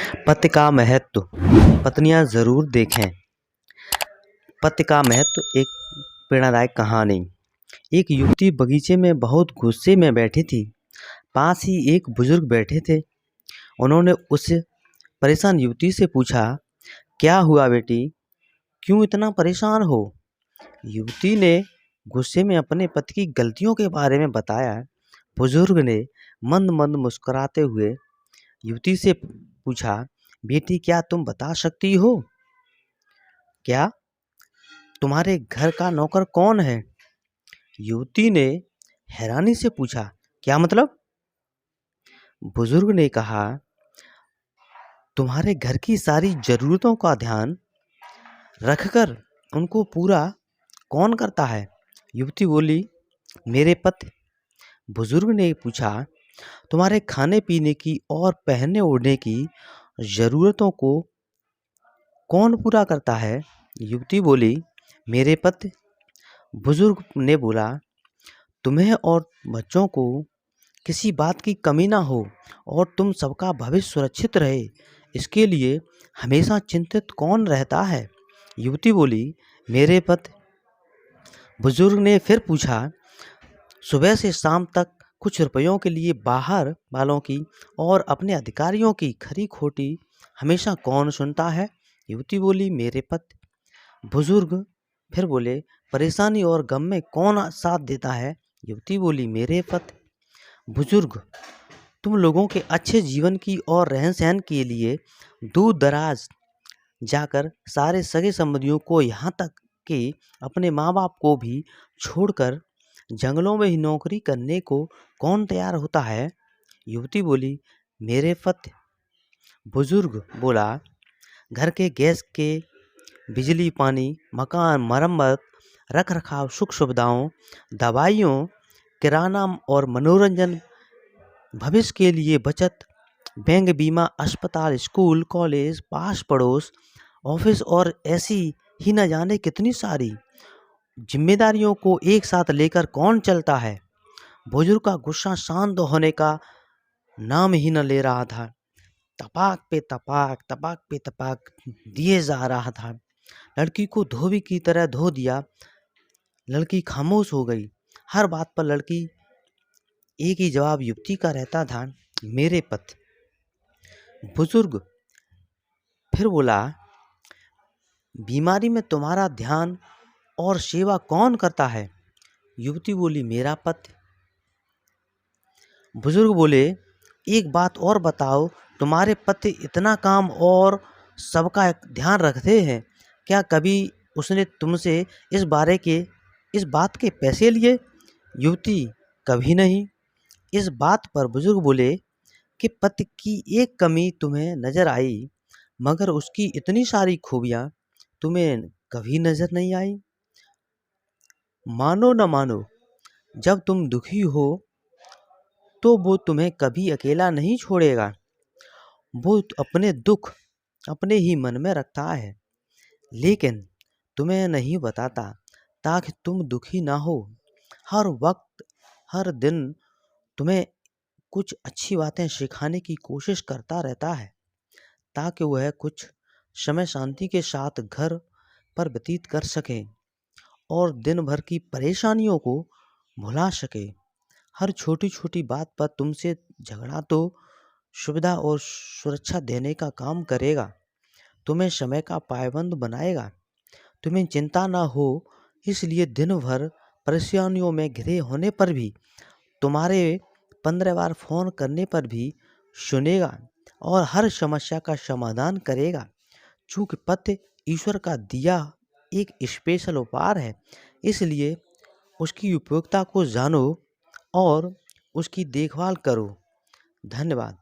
पति का महत्व। पत्नियां जरूर देखें। पति का महत्व। एक प्रेरणादायक कहानी। एक युवती बगीचे में बहुत गुस्से में बैठी थी। पास ही एक बुजुर्ग बैठे थे। उन्होंने उस परेशान युवती से पूछा, क्या हुआ बेटी, क्यों इतना परेशान हो? युवती ने गुस्से में अपने पति की गलतियों के बारे में बताया। बुजुर्ग ने मंद मंद मुस्कुराते हुए युवती से पूछा, बेटी क्या तुम बता सकती हो, क्या तुम्हारे घर का नौकर कौन है? युवती ने हैरानी से पूछा, क्या मतलब? बुजुर्ग ने कहा, तुम्हारे घर की सारी जरूरतों का ध्यान रखकर उनको पूरा कौन करता है? युवती बोली, मेरे पति। बुजुर्ग ने पूछा, तुम्हारे खाने पीने की और पहनने ओढ़ने की जरूरतों को कौन पूरा करता है? युवती बोली, मेरे पति। बुजुर्ग ने बोला, तुम्हें और बच्चों को किसी बात की कमी ना हो और तुम सबका भविष्य सुरक्षित रहे, इसके लिए हमेशा चिंतित कौन रहता है? युवती बोली, मेरे पति। बुजुर्ग ने फिर पूछा, सुबह से शाम तक कुछ रुपयों के लिए बाहर वालों की और अपने अधिकारियों की खरी खोटी हमेशा कौन सुनता है? युवती बोली, मेरे पति। बुजुर्ग फिर बोले, परेशानी और गम में कौन साथ देता है? युवती बोली, मेरे पति। बुजुर्ग, तुम लोगों के अच्छे जीवन की और रहन सहन के लिए दूर दराज जाकर सारे सगे संबंधियों को यहाँ तक कि अपने माँ बाप को भी छोड़कर जंगलों में ही नौकरी करने को कौन तैयार होता है? युवती बोली, मेरे पति। बुजुर्ग बोला, घर के गैस के बिजली पानी, मकान मरम्मत, रख रखाव, सुख सुविधाओं, दवाइयों, किराना और मनोरंजन, भविष्य के लिए बचत, बैंक बीमा, अस्पताल, स्कूल, कॉलेज, पास पड़ोस, ऑफिस और ऐसी ही न जाने कितनी सारी जिम्मेदारियों को एक साथ लेकर कौन चलता है? बुजुर्ग का गुस्सा शांत होने का नाम ही न ले रहा था। तपाक पे तपाक दिए जा रहा था। लड़की को धोबी की तरह धो दिया। लड़की खामोश हो गई। हर बात पर लड़की एक ही जवाब युवती का रहता था, मेरे पति। बुजुर्ग फिर बोला, बीमारी में तुम्हारा ध्यान और सेवा कौन करता है? युवती बोली, मेरा पति। बुजुर्ग बोले, एक बात और बताओ, तुम्हारे पति इतना काम और सबका ध्यान रखते हैं, क्या कभी उसने तुमसे इस बात के पैसे लिए? युवती, कभी नहीं। इस बात पर बुजुर्ग बोले कि पति की एक कमी तुम्हें नजर आई, मगर उसकी इतनी सारी खूबियां तुम्हें कभी नजर नहीं आई। मानो न मानो, जब तुम दुखी हो तो वो तुम्हें कभी अकेला नहीं छोड़ेगा। वो अपने दुख अपने ही मन में रखता है, लेकिन तुम्हें नहीं बताता ताकि तुम दुखी ना हो। हर वक्त हर दिन तुम्हें कुछ अच्छी बातें सिखाने की कोशिश करता रहता है ताकि वह कुछ समय शांति के साथ घर पर व्यतीत कर सके और दिन भर की परेशानियों को भुला सके। हर छोटी छोटी बात पर तुमसे झगड़ा तो सुविधा और सुरक्षा देने का काम करेगा। तुम्हें समय का पाबंद बनाएगा। तुम्हें चिंता ना हो इसलिए दिन भर परेशानियों में घिरे होने पर भी तुम्हारे 15 बार फोन करने पर भी सुनेगा और हर समस्या का समाधान करेगा। चूँकि पति ईश्वर का दिया एक स्पेशल उपहार है, इसलिए उसकी उपयोगिता को जानो और उसकी देखभाल करो। धन्यवाद।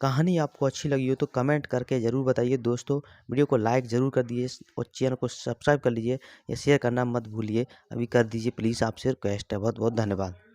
कहानी आपको अच्छी लगी हो तो कमेंट करके ज़रूर बताइए दोस्तों। वीडियो को लाइक ज़रूर कर दीजिए और चैनल को सब्सक्राइब कर लीजिए या शेयर करना मत भूलिए। अभी कर दीजिए प्लीज़, आपसे रिक्वेस्ट है। बहुत बहुत धन्यवाद।